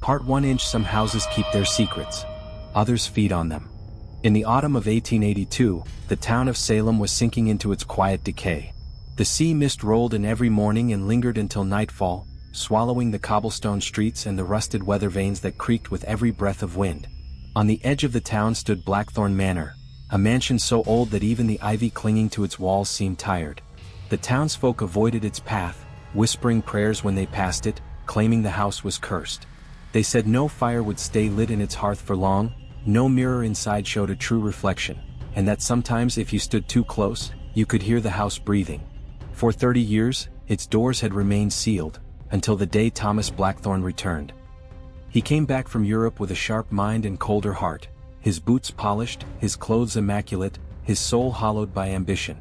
Part 1. Some houses keep their secrets. Others feed on them. In the autumn of 1882, the town of Salem was sinking into its quiet decay. The sea mist rolled in every morning and lingered until nightfall, swallowing the cobblestone streets and the rusted weather vanes that creaked with every breath of wind. On the edge of the town stood Blackthorn Manor, a mansion so old that even the ivy clinging to its walls seemed tired. The townsfolk avoided its path, whispering prayers when they passed it, claiming the house was cursed. They said no fire would stay lit in its hearth for long, no mirror inside showed a true reflection, and that sometimes if you stood too close, you could hear the house breathing. For 30 years, its doors had remained sealed, until the day Thomas Blackthorn returned. He came back from Europe with a sharp mind and colder heart, his boots polished, his clothes immaculate, his soul hollowed by ambition.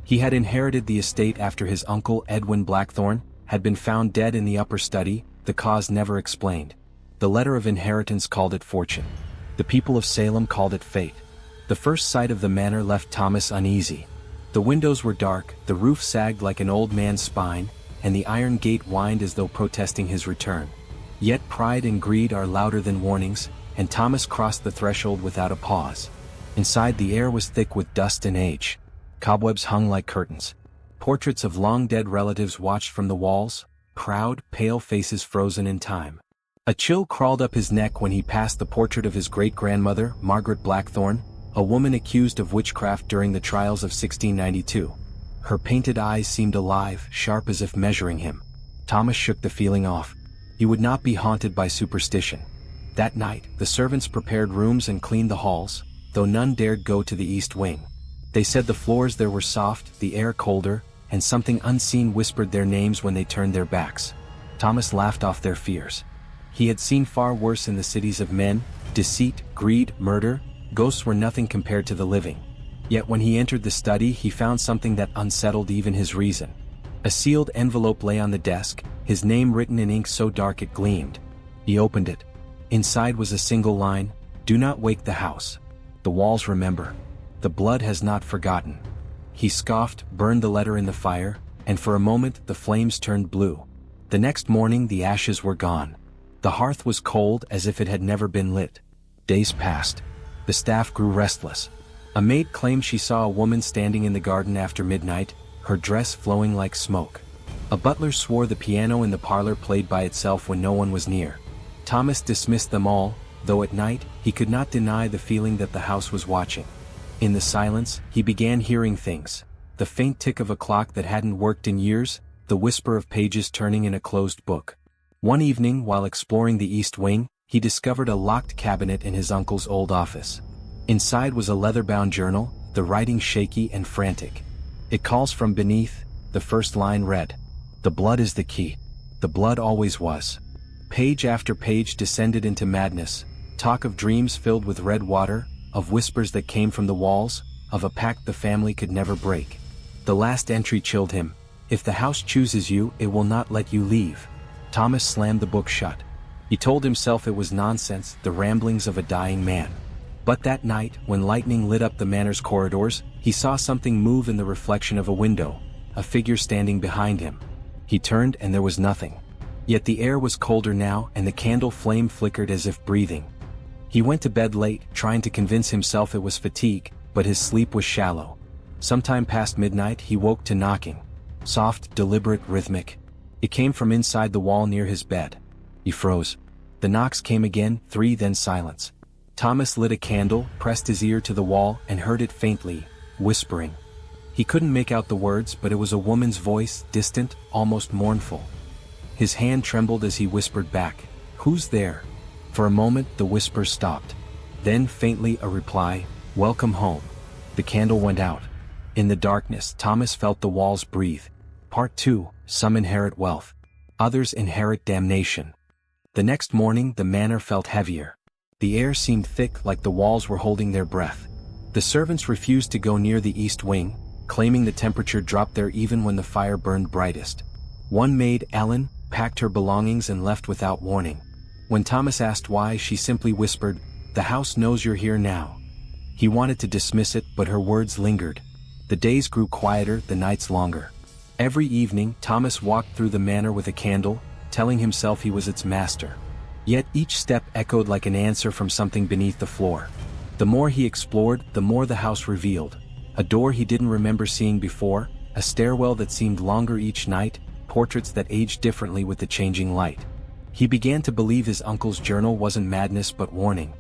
He had inherited the estate after his uncle Edwin Blackthorn had been found dead in the upper study, the cause never explained. The letter of inheritance called it fortune. The people of Salem called it fate. The first sight of the manor left Thomas uneasy. The windows were dark, the roof sagged like an old man's spine, and the iron gate whined as though protesting his return. Yet pride and greed are louder than warnings, and Thomas crossed the threshold without a pause. Inside, the air was thick with dust and age. Cobwebs hung like curtains. Portraits of long-dead relatives watched from the walls, proud, pale faces frozen in time. A chill crawled up his neck when he passed the portrait of his great-grandmother, Margaret Blackthorn, a woman accused of witchcraft during the trials of 1692. Her painted eyes seemed alive, sharp as if measuring him. Thomas shook the feeling off. He would not be haunted by superstition. That night, the servants prepared rooms and cleaned the halls, though none dared go to the east wing. They said the floors there were soft, the air colder, and something unseen whispered their names when they turned their backs. Thomas laughed off their fears. He had seen far worse in the cities of men: deceit, greed, murder. Ghosts were nothing compared to the living. Yet when he entered the study, he found something that unsettled even his reason. A sealed envelope lay on the desk, his name written in ink so dark it gleamed. He opened it. Inside was a single line: "Do not wake the house. The walls remember. The blood has not forgotten." He scoffed, burned the letter in the fire, and for a moment the flames turned blue. The next morning the ashes were gone. The hearth was cold as if it had never been lit. Days passed. The staff grew restless. A maid claimed she saw a woman standing in the garden after midnight, her dress flowing like smoke. A butler swore the piano in the parlor played by itself when no one was near. Thomas dismissed them all, though at night, he could not deny the feeling that the house was watching. In the silence, he began hearing things: the faint tick of a clock that hadn't worked in years, the whisper of pages turning in a closed book. One evening, while exploring the east wing, he discovered a locked cabinet in his uncle's old office. Inside was a leather-bound journal, the writing shaky and frantic. "It calls from beneath," the first line read. "The blood is the key. The blood always was." Page after page descended into madness, talk of dreams filled with red water, of whispers that came from the walls, of a pact the family could never break. The last entry chilled him: "If the house chooses you, it will not let you leave." Thomas slammed the book shut. He told himself it was nonsense, the ramblings of a dying man. But that night, when lightning lit up the manor's corridors, he saw something move in the reflection of a window, a figure standing behind him. He turned and there was nothing. Yet the air was colder now and the candle flame flickered as if breathing. He went to bed late, trying to convince himself it was fatigue, but his sleep was shallow. Sometime past midnight he woke to knocking. Soft, deliberate, rhythmic. It came from inside the wall near his bed. He froze. The knocks came again, 3, then silence. Thomas lit a candle, pressed his ear to the wall, and heard it faintly, whispering. He couldn't make out the words, but it was a woman's voice, distant, almost mournful. His hand trembled as he whispered back, "Who's there?" For a moment the whisper stopped. Then faintly a reply, "Welcome home." The candle went out. In the darkness Thomas felt the walls breathe. Part 2. Some inherit wealth. Others inherit damnation. The next morning the manor felt heavier. The air seemed thick, like the walls were holding their breath. The servants refused to go near the east wing, claiming the temperature dropped there even when the fire burned brightest. One maid, Ellen, packed her belongings and left without warning. When Thomas asked why, she simply whispered, "The house knows you're here now." He wanted to dismiss it, but her words lingered. The days grew quieter, the nights longer. Every evening, Thomas walked through the manor with a candle, telling himself he was its master. Yet each step echoed like an answer from something beneath the floor. The more he explored, the more the house revealed. A door he didn't remember seeing before, a stairwell that seemed longer each night, portraits that aged differently with the changing light. He began to believe his uncle's journal wasn't madness but warning.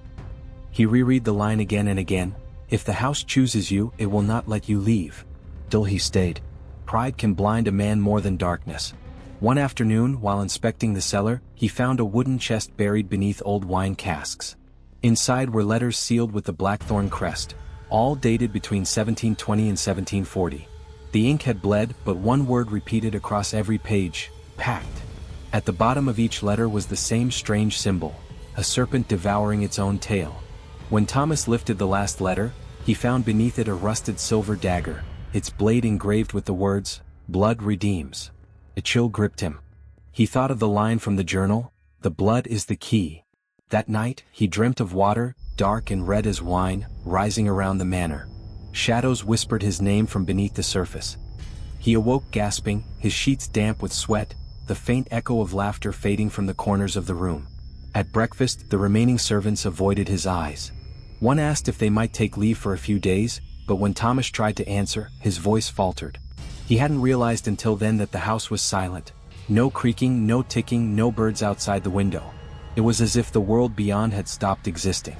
He reread the line again and again, "If the house chooses you, it will not let you leave." Still he stayed. Pride can blind a man more than darkness. One afternoon, while inspecting the cellar, he found a wooden chest buried beneath old wine casks. Inside were letters sealed with the Blackthorn crest, all dated between 1720 and 1740. The ink had bled, but one word repeated across every page: pact. At the bottom of each letter was the same strange symbol, a serpent devouring its own tail. When Thomas lifted the last letter, he found beneath it a rusted silver dagger, its blade engraved with the words, "Blood redeems." A chill gripped him. He thought of the line from the journal, "The blood is the key." That night, he dreamt of water, dark and red as wine, rising around the manor. Shadows whispered his name from beneath the surface. He awoke gasping, his sheets damp with sweat, the faint echo of laughter fading from the corners of the room. At breakfast, the remaining servants avoided his eyes. One asked if they might take leave for a few days, but when Thomas tried to answer, his voice faltered. He hadn't realized until then that the house was silent. No creaking, no ticking, no birds outside the window. It was as if the world beyond had stopped existing.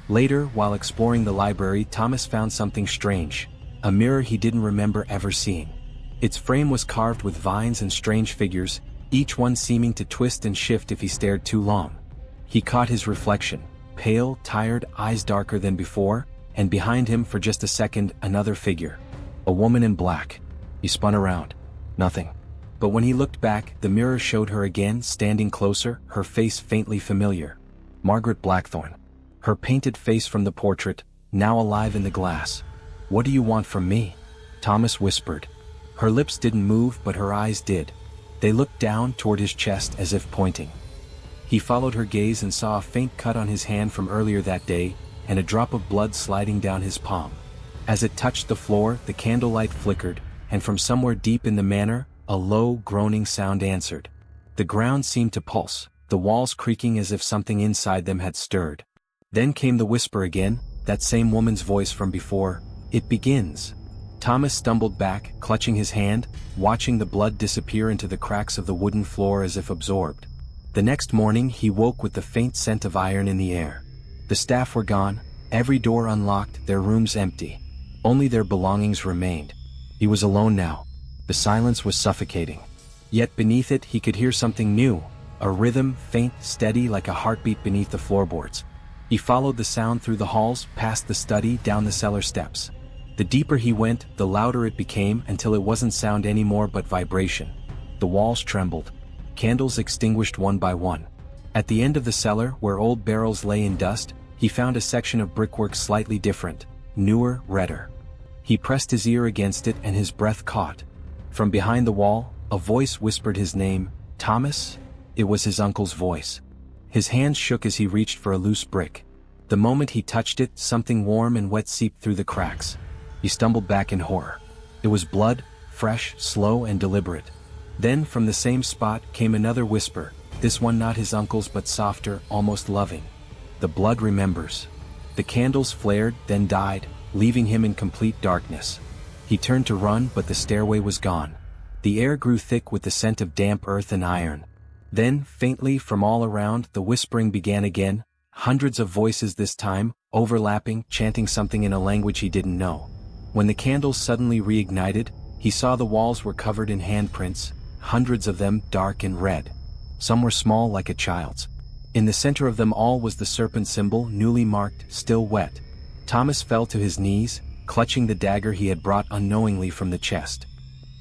Later, while exploring the library, Thomas found something strange. A mirror he didn't remember ever seeing. Its frame was carved with vines and strange figures, each one seeming to twist and shift if he stared too long. He caught his reflection, pale, tired, eyes darker than before, and behind him for just a second another figure. A woman in black. He spun around. Nothing. But when he looked back, the mirror showed her again, standing closer, her face faintly familiar. Margaret Blackthorn. Her painted face from the portrait, now alive in the glass. "What do you want from me?" Thomas whispered. Her lips didn't move, but her eyes did. They looked down toward his chest as if pointing. He followed her gaze and saw a faint cut on his hand from earlier that day, and a drop of blood sliding down his palm. As it touched the floor, the candlelight flickered, and from somewhere deep in the manor, a low, groaning sound answered. The ground seemed to pulse, the walls creaking as if something inside them had stirred. Then came the whisper again, that same woman's voice from before, "It begins." Thomas stumbled back, clutching his hand, watching the blood disappear into the cracks of the wooden floor as if absorbed. The next morning he woke with the faint scent of iron in the air. The staff were gone, every door unlocked, their rooms empty. Only their belongings remained. He was alone now. The silence was suffocating. Yet beneath it he could hear something new, a rhythm, faint, steady like a heartbeat beneath the floorboards. He followed the sound through the halls, past the study, down the cellar steps. The deeper he went, the louder it became until it wasn't sound anymore but vibration. The walls trembled. Candles extinguished one by one. At the end of the cellar, where old barrels lay in dust, he found a section of brickwork slightly different, newer, redder. He pressed his ear against it and his breath caught. From behind the wall, a voice whispered his name, "Thomas?" It was his uncle's voice. His hands shook as he reached for a loose brick. The moment he touched it, something warm and wet seeped through the cracks. He stumbled back in horror. It was blood, fresh, slow, and deliberate. Then, from the same spot, came another whisper, this one not his uncle's but softer, almost loving. "The blood remembers." The candles flared, then died, leaving him in complete darkness. He turned to run, but the stairway was gone. The air grew thick with the scent of damp earth and iron. Then, faintly from all around, the whispering began again, hundreds of voices this time, overlapping, chanting something in a language he didn't know. When the candles suddenly reignited, he saw the walls were covered in handprints, hundreds of them dark and red. Some were small like a child's. In the center of them all was the serpent symbol, newly marked, still wet. Thomas fell to his knees, clutching the dagger he had brought unknowingly from the chest.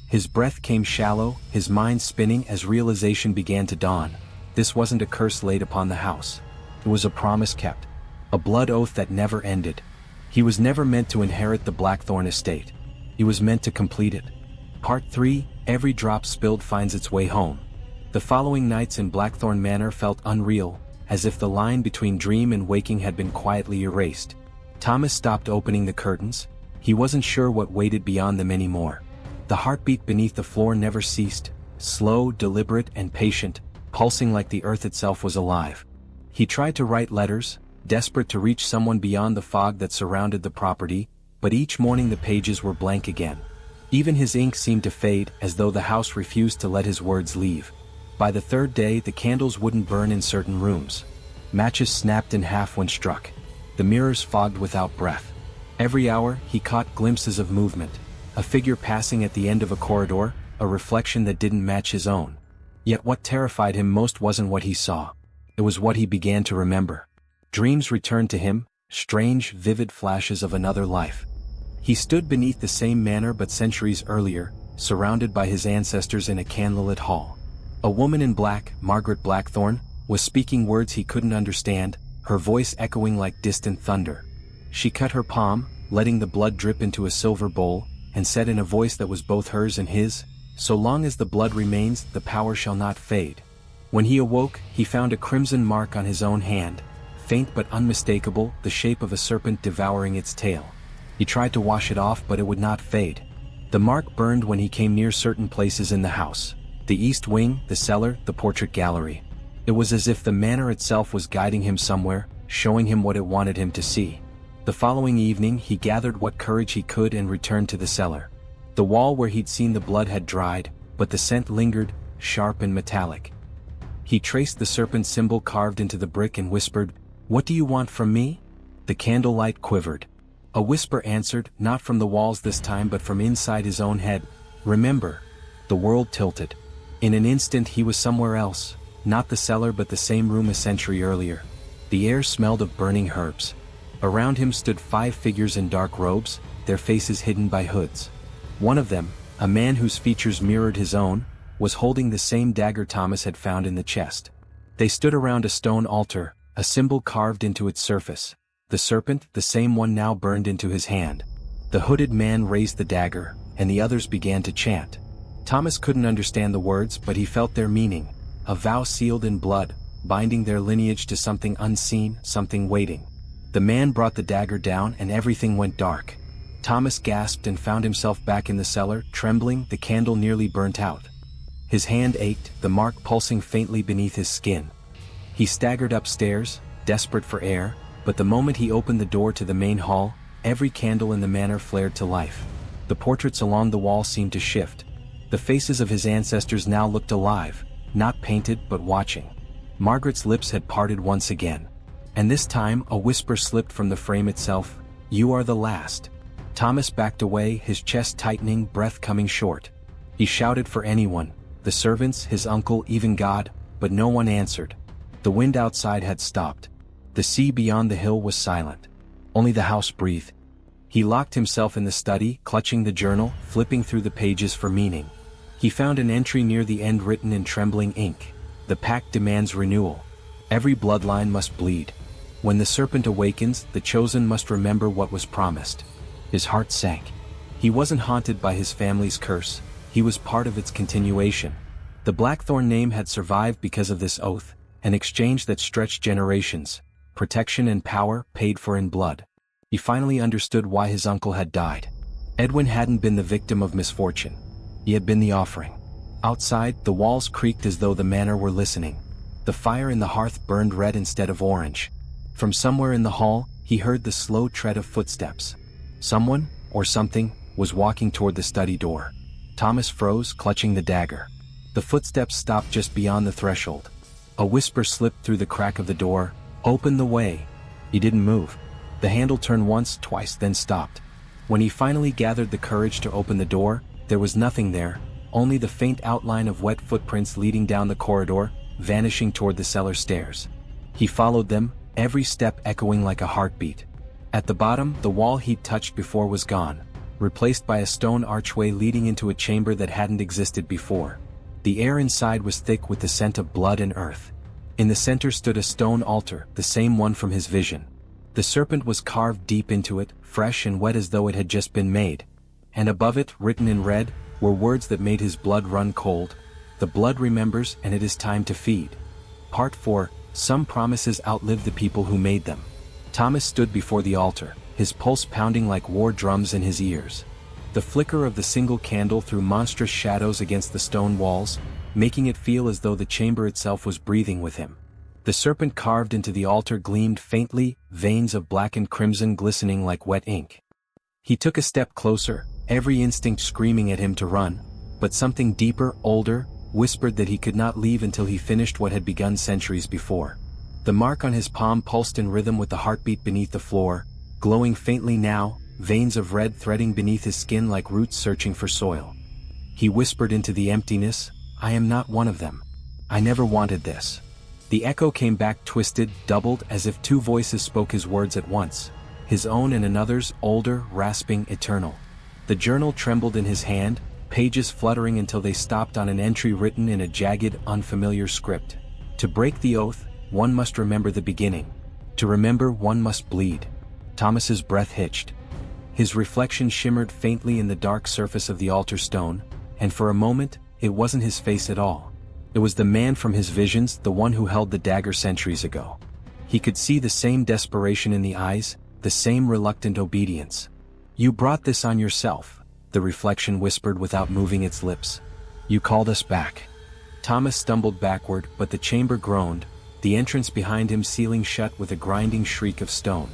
His breath came shallow, his mind spinning as realization began to dawn. This wasn't a curse laid upon the house. It was a promise kept. A blood oath that never ended. He was never meant to inherit the Blackthorn estate. He was meant to complete it. Part 3, Every drop spilled finds its way home. The following nights in Blackthorn Manor felt unreal, as if the line between dream and waking had been quietly erased. Thomas stopped opening the curtains. He wasn't sure what waited beyond them anymore. The heartbeat beneath the floor never ceased, slow, deliberate, and patient, pulsing like the earth itself was alive. He tried to write letters, desperate to reach someone beyond the fog that surrounded the property, but each morning the pages were blank again. Even his ink seemed to fade, as though the house refused to let his words leave. By the third day, the candles wouldn't burn in certain rooms. Matches snapped in half when struck. The mirrors fogged without breath. Every hour, he caught glimpses of movement. A figure passing at the end of a corridor, a reflection that didn't match his own. Yet what terrified him most wasn't what he saw. It was what he began to remember. Dreams returned to him, strange, vivid flashes of another life. He stood beneath the same manor but centuries earlier, surrounded by his ancestors in a candlelit hall. A woman in black, Margaret Blackthorn, was speaking words he couldn't understand, her voice echoing like distant thunder. She cut her palm, letting the blood drip into a silver bowl, and said in a voice that was both hers and his, "So long as the blood remains, the power shall not fade." When he awoke, he found a crimson mark on his own hand, faint but unmistakable, the shape of a serpent devouring its tail. He tried to wash it off, but it would not fade. The mark burned when he came near certain places in the house: the east wing, the cellar, the portrait gallery. It was as if the manor itself was guiding him somewhere, showing him what it wanted him to see. The following evening he gathered what courage he could and returned to the cellar. The wall where he'd seen the blood had dried, but the scent lingered, sharp and metallic. He traced the serpent symbol carved into the brick and whispered, "What do you want from me?" The candlelight quivered. A whisper answered, not from the walls this time but from inside his own head, "Remember." The world tilted. In an instant he was somewhere else, not the cellar but the same room a century earlier. The air smelled of burning herbs. Around him stood 5 figures in dark robes, their faces hidden by hoods. One of them, a man whose features mirrored his own, was holding the same dagger Thomas had found in the chest. They stood around a stone altar, a symbol carved into its surface. The serpent, the same one, now burned into his hand. The hooded man raised the dagger, and the others began to chant. Thomas couldn't understand the words, but he felt their meaning, a vow sealed in blood, binding their lineage to something unseen, something waiting. The man brought the dagger down and everything went dark. Thomas gasped and found himself back in the cellar, trembling, the candle nearly burnt out. His hand ached, the mark pulsing faintly beneath his skin. He staggered upstairs, desperate for air, but the moment he opened the door to the main hall, every candle in the manor flared to life. The portraits along the wall seemed to shift. The faces of his ancestors now looked alive, not painted but watching. Margaret's lips had parted once again. And this time a whisper slipped from the frame itself, "You are the last." Thomas backed away, his chest tightening, breath coming short. He shouted for anyone, the servants, his uncle, even God, but no one answered. The wind outside had stopped. The sea beyond the hill was silent. Only the house breathed. He locked himself in the study, clutching the journal, flipping through the pages for meaning. He found an entry near the end written in trembling ink. "The pact demands renewal. Every bloodline must bleed. When the serpent awakens, the chosen must remember what was promised." His heart sank. He wasn't haunted by his family's curse, he was part of its continuation. The Blackthorn name had survived because of this oath, an exchange that stretched generations, protection and power paid for in blood. He finally understood why his uncle had died. Edwin hadn't been the victim of misfortune. He had been the offering. Outside, the walls creaked as though the manor were listening. The fire in the hearth burned red instead of orange. From somewhere in the hall, he heard the slow tread of footsteps. Someone, or something, was walking toward the study door. Thomas froze, clutching the dagger. The footsteps stopped just beyond the threshold. A whisper slipped through the crack of the door, "Open the way." He didn't move. The handle turned once, twice, then stopped. When he finally gathered the courage to open the door, there was nothing there, only the faint outline of wet footprints leading down the corridor, vanishing toward the cellar stairs. He followed them, every step echoing like a heartbeat. At the bottom, the wall he'd touched before was gone, replaced by a stone archway leading into a chamber that hadn't existed before. The air inside was thick with the scent of blood and earth. In the center stood a stone altar, the same one from his vision. The serpent was carved deep into it, fresh and wet as though it had just been made. And above it, written in red, were words that made his blood run cold. "The blood remembers, and it is time to feed." Part 4, Some promises outlive the people who made them. Thomas stood before the altar, his pulse pounding like war drums in his ears. The flicker of the single candle threw monstrous shadows against the stone walls, making it feel as though the chamber itself was breathing with him. The serpent carved into the altar gleamed faintly, veins of black and crimson glistening like wet ink. He took a step closer, every instinct screaming at him to run, but something deeper, older, whispered that he could not leave until he finished what had begun centuries before. The mark on his palm pulsed in rhythm with the heartbeat beneath the floor, glowing faintly now, veins of red threading beneath his skin like roots searching for soil. He whispered into the emptiness, "I am not one of them. I never wanted this." The echo came back twisted, doubled, as if two voices spoke his words at once, his own and another's, older, rasping, eternal. The journal trembled in his hand, pages fluttering until they stopped on an entry written in a jagged, unfamiliar script. To break the oath, one must remember the beginning. To remember, one must bleed. Thomas's breath hitched. His reflection shimmered faintly in the dark surface of the altar stone, and for a moment, it wasn't his face at all. It was the man from his visions, the one who held the dagger centuries ago. He could see the same desperation in the eyes, the same reluctant obedience. "You brought this on yourself," the reflection whispered without moving its lips. "You called us back." Thomas stumbled backward, but the chamber groaned, the entrance behind him sealing shut with a grinding shriek of stone.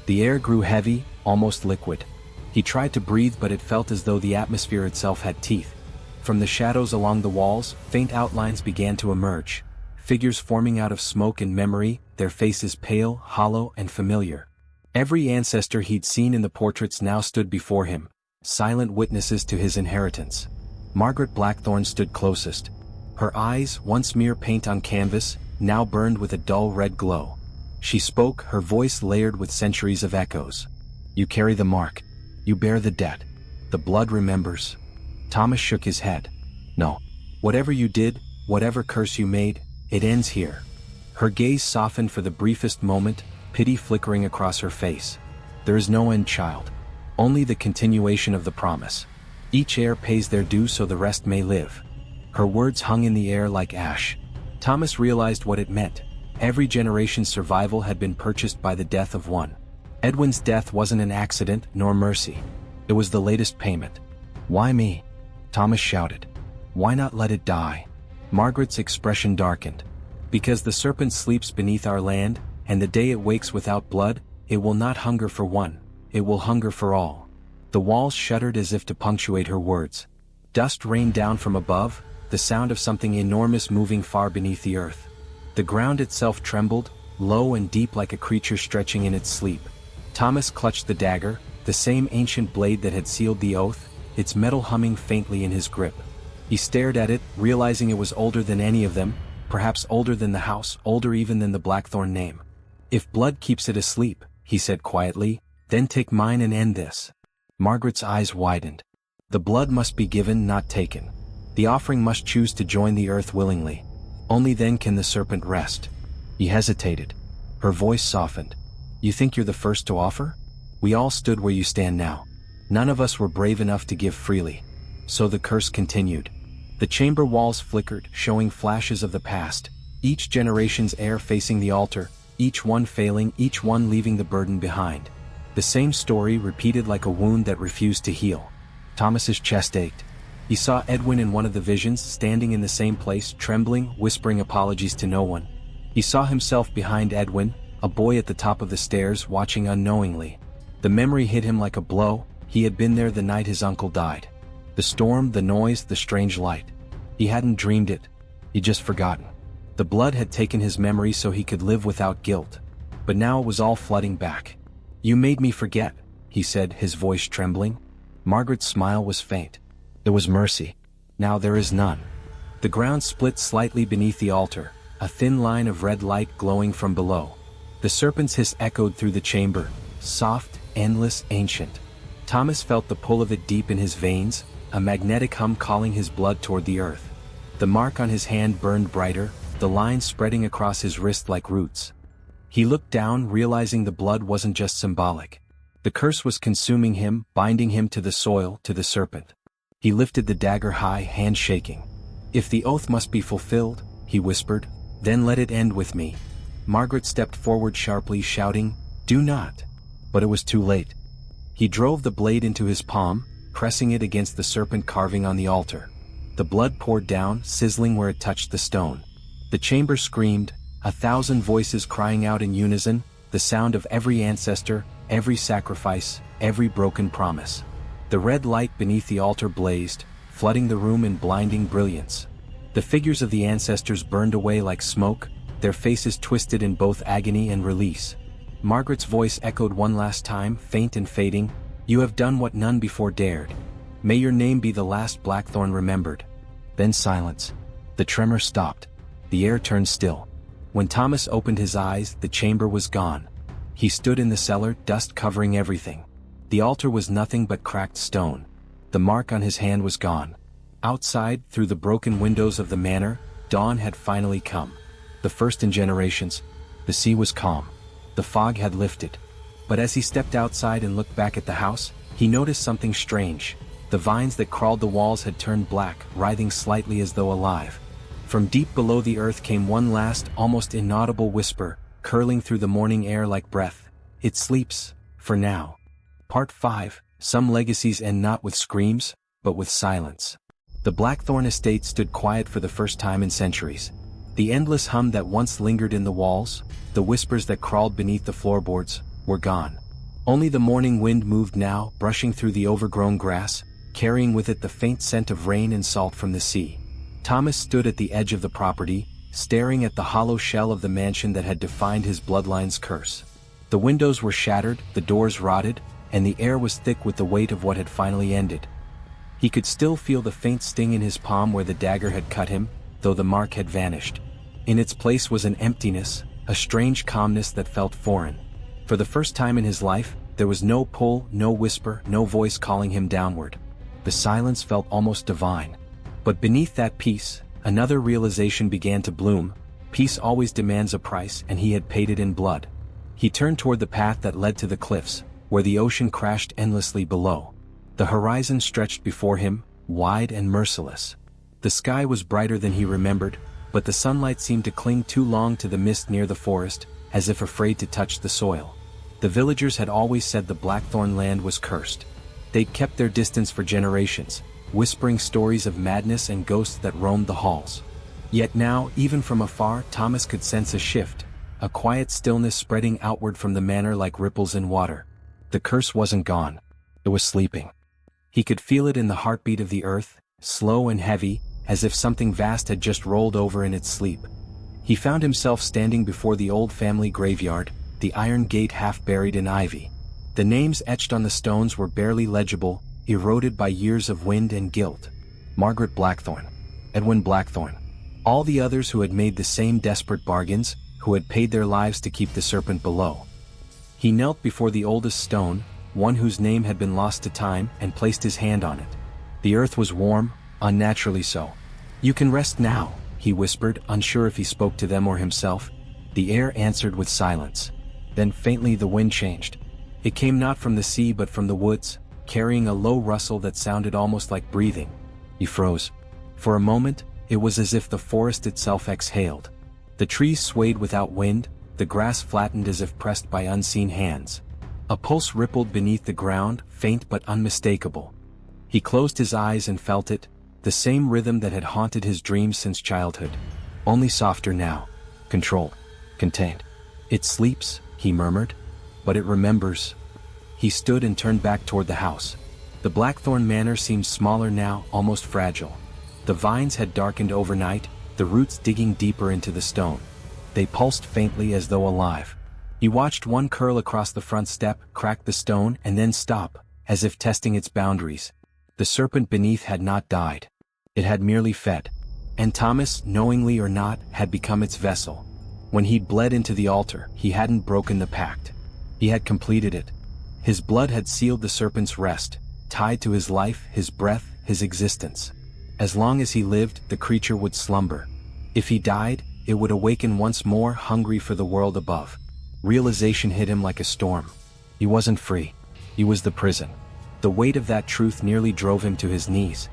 The air grew heavy, almost liquid. He tried to breathe, but it felt as though the atmosphere itself had teeth. From the shadows along the walls, faint outlines began to emerge, figures forming out of smoke and memory, their faces pale, hollow, and familiar. Every ancestor he'd seen in the portraits now stood before him, silent witnesses to his inheritance. Margaret Blackthorn stood closest. Her eyes, once mere paint on canvas, now burned with a dull red glow. She spoke, her voice layered with centuries of echoes. "You carry the mark. You bear the debt. The blood remembers." Thomas shook his head. "No. Whatever you did, whatever curse you made, it ends here." Her gaze softened for the briefest moment, pity flickering across her face. "There is no end, child. Only the continuation of the promise. Each heir pays their due so the rest may live." Her words hung in the air like ash. Thomas realized what it meant. Every generation's survival had been purchased by the death of one. Edwin's death wasn't an accident, nor mercy. It was the latest payment. "Why me?" Thomas shouted. "Why not let it die?" Margaret's expression darkened. "Because the serpent sleeps beneath our land, and the day it wakes without blood, it will not hunger for one, it will hunger for all." The walls shuddered as if to punctuate her words. Dust rained down from above, the sound of something enormous moving far beneath the earth. The ground itself trembled, low and deep like a creature stretching in its sleep. Thomas clutched the dagger, the same ancient blade that had sealed the oath, its metal humming faintly in his grip. He stared at it, realizing it was older than any of them, perhaps older than the house, older even than the Blackthorn name. "If blood keeps it asleep," he said quietly, "then take mine and end this." Margaret's eyes widened. The blood must be given, not taken. The offering must choose to join the earth willingly. Only then can the serpent rest. He hesitated. Her voice softened. "You think you're the first to offer? We all stood where you stand now. None of us were brave enough to give freely." So the curse continued. The chamber walls flickered, showing flashes of the past, each generation's heir facing the altar, each one failing, each one leaving the burden behind. The same story repeated like a wound that refused to heal. Thomas's chest ached. He saw Edwin in one of the visions, standing in the same place, trembling, whispering apologies to no one. He saw himself behind Edwin, a boy at the top of the stairs, watching unknowingly. The memory hit him like a blow. He had been there the night his uncle died. The storm, the noise, the strange light. He hadn't dreamed it. He'd just forgotten. The blood had taken his memory so he could live without guilt. But now it was all flooding back. "You made me forget," he said, his voice trembling. Margaret's smile was faint. "There was mercy. Now there is none." The ground split slightly beneath the altar, a thin line of red light glowing from below. The serpent's hiss echoed through the chamber, soft, endless, ancient. Thomas felt the pull of it deep in his veins, a magnetic hum calling his blood toward the earth. The mark on his hand burned brighter, the lines spreading across his wrist like roots. He looked down, realizing the blood wasn't just symbolic. The curse was consuming him, binding him to the soil, to the serpent. He lifted the dagger high, hand shaking. "If the oath must be fulfilled," he whispered, "then let it end with me." Margaret stepped forward sharply, shouting, "Do not!" But it was too late. He drove the blade into his palm, pressing it against the serpent carving on the altar. The blood poured down, sizzling where it touched the stone. The chamber screamed, 1,000 voices crying out in unison, the sound of every ancestor, every sacrifice, every broken promise. The red light beneath the altar blazed, flooding the room in blinding brilliance. The figures of the ancestors burned away like smoke, their faces twisted in both agony and release. Margaret's voice echoed one last time, faint and fading, "You have done what none before dared. May your name be the last Blackthorn remembered." Then silence. The tremor stopped. The air turned still. When Thomas opened his eyes, the chamber was gone. He stood in the cellar, dust covering everything. The altar was nothing but cracked stone. The mark on his hand was gone. Outside, through the broken windows of the manor, dawn had finally come. The first in generations. The sea was calm. The fog had lifted. But as he stepped outside and looked back at the house, he noticed something strange. The vines that crawled the walls had turned black, writhing slightly as though alive. From deep below the earth came one last, almost inaudible whisper, curling through the morning air like breath. "It sleeps, for now." Part 5. Some legacies end not with screams, but with silence. The Blackthorn estate stood quiet for the first time in centuries. The endless hum that once lingered in the walls, the whispers that crawled beneath the floorboards, were gone. Only the morning wind moved now, brushing through the overgrown grass, carrying with it the faint scent of rain and salt from the sea. Thomas stood at the edge of the property, staring at the hollow shell of the mansion that had defined his bloodline's curse. The windows were shattered, the doors rotted, and the air was thick with the weight of what had finally ended. He could still feel the faint sting in his palm where the dagger had cut him, though the mark had vanished. In its place was an emptiness, a strange calmness that felt foreign. For the first time in his life, there was no pull, no whisper, no voice calling him downward. The silence felt almost divine. But beneath that peace, another realization began to bloom. Peace always demands a price, and he had paid it in blood. He turned toward the path that led to the cliffs, where the ocean crashed endlessly below. The horizon stretched before him, wide and merciless. The sky was brighter than he remembered, but the sunlight seemed to cling too long to the mist near the forest, as if afraid to touch the soil. The villagers had always said the Blackthorn land was cursed. They'd kept their distance for generations, whispering stories of madness and ghosts that roamed the halls. Yet now, even from afar, Thomas could sense a shift, a quiet stillness spreading outward from the manor like ripples in water. The curse wasn't gone. It was sleeping. He could feel it in the heartbeat of the earth, slow and heavy, as if something vast had just rolled over in its sleep. He found himself standing before the old family graveyard, the iron gate half buried in ivy. The names etched on the stones were barely legible, eroded by years of wind and guilt. Margaret Blackthorn. Edwin Blackthorn. All the others who had made the same desperate bargains, who had paid their lives to keep the serpent below. He knelt before the oldest stone, one whose name had been lost to time, and placed his hand on it. The earth was warm, unnaturally so. "You can rest now," he whispered, unsure if he spoke to them or himself. The air answered with silence. Then faintly the wind changed. It came not from the sea but from the woods, carrying a low rustle that sounded almost like breathing. He froze. For a moment, it was as if the forest itself exhaled. The trees swayed without wind, the grass flattened as if pressed by unseen hands. A pulse rippled beneath the ground, faint but unmistakable. He closed his eyes and felt it, the same rhythm that had haunted his dreams since childhood. Only softer now. Controlled. Contained. "It sleeps," he murmured. "But it remembers." He stood and turned back toward the house. The Blackthorn manor seemed smaller now, almost fragile. The vines had darkened overnight, the roots digging deeper into the stone. They pulsed faintly as though alive. He watched one curl across the front step, crack the stone, and then stop, as if testing its boundaries. The serpent beneath had not died. It had merely fed. And Thomas, knowingly or not, had become its vessel. When he'd bled into the altar, he hadn't broken the pact. He had completed it. His blood had sealed the serpent's rest, tied to his life, his breath, his existence. As long as he lived, the creature would slumber. If he died, it would awaken once more, hungry for the world above. Realization hit him like a storm. He wasn't free. He was the prison. The weight of that truth nearly drove him to his knees.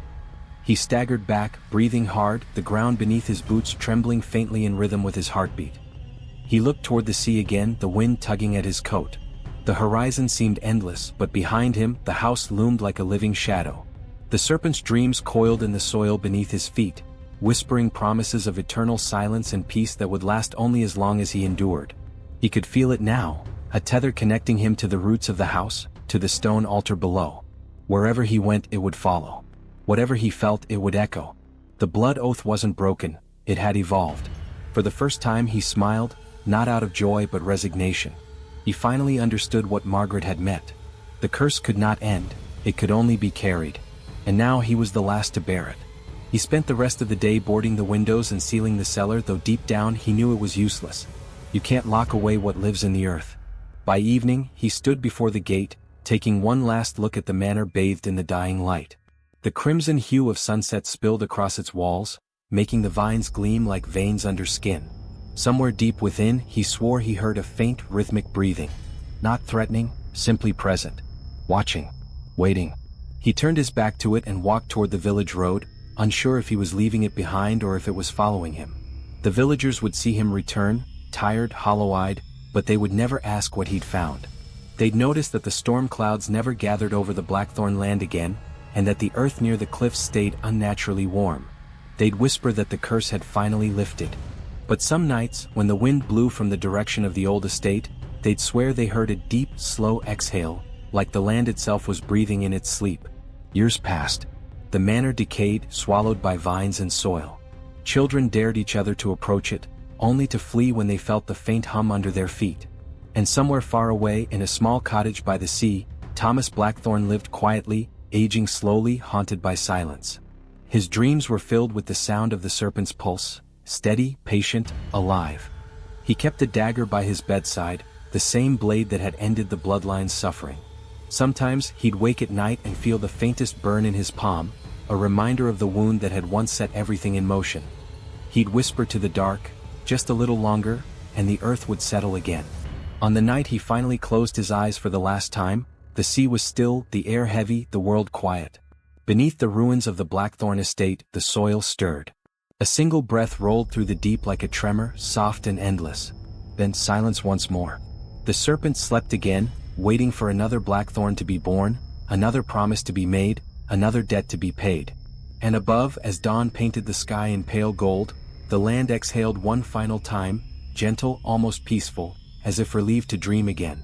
He staggered back, breathing hard, the ground beneath his boots trembling faintly in rhythm with his heartbeat. He looked toward the sea again, the wind tugging at his coat. The horizon seemed endless, but behind him, the house loomed like a living shadow. The serpent's dreams coiled in the soil beneath his feet. whispering promises of eternal silence and peace that would last only as long as he endured. He could feel it now, a tether connecting him to the roots of the house, to the stone altar below. Wherever he went it would follow. Whatever he felt it would echo. The blood oath wasn't broken, it had evolved. For the first time he smiled, not out of joy but resignation. He finally understood what Margaret had meant. The curse could not end, it could only be carried. And now he was the last to bear it. He spent the rest of the day boarding the windows and sealing the cellar, though deep down he knew it was useless. You can't lock away what lives in the earth. By evening, he stood before the gate, taking one last look at the manor bathed in the dying light. The crimson hue of sunset spilled across its walls, making the vines gleam like veins under skin. Somewhere deep within, he swore he heard a faint, rhythmic breathing. Not threatening, simply present. Watching. Waiting. He turned his back to it and walked toward the village road, unsure if he was leaving it behind or if it was following him. The villagers would see him return, tired, hollow-eyed, but they would never ask what he'd found. They'd notice that the storm clouds never gathered over the Blackthorn land again, and that the earth near the cliffs stayed unnaturally warm. They'd whisper that the curse had finally lifted. But some nights, when the wind blew from the direction of the old estate, they'd swear they heard a deep, slow exhale, like the land itself was breathing in its sleep. Years passed. The manor decayed, swallowed by vines and soil. Children dared each other to approach it, only to flee when they felt the faint hum under their feet. And somewhere far away, in a small cottage by the sea, Thomas Blackthorn lived quietly, aging slowly, haunted by silence. His dreams were filled with the sound of the serpent's pulse, steady, patient, alive. He kept a dagger by his bedside, the same blade that had ended the bloodline's suffering. Sometimes he'd wake at night and feel the faintest burn in his palm, a reminder of the wound that had once set everything in motion. He'd whisper to the dark, "Just a little longer," and the earth would settle again. On the night he finally closed his eyes for the last time, the sea was still, the air heavy, the world quiet. Beneath the ruins of the Blackthorn estate, the soil stirred. A single breath rolled through the deep like a tremor, soft and endless. Then silence once more. The serpent slept again, waiting for another Blackthorn to be born, another promise to be made, another debt to be paid. And above, as dawn painted the sky in pale gold, the land exhaled one final time, gentle, almost peaceful, as if relieved to dream again.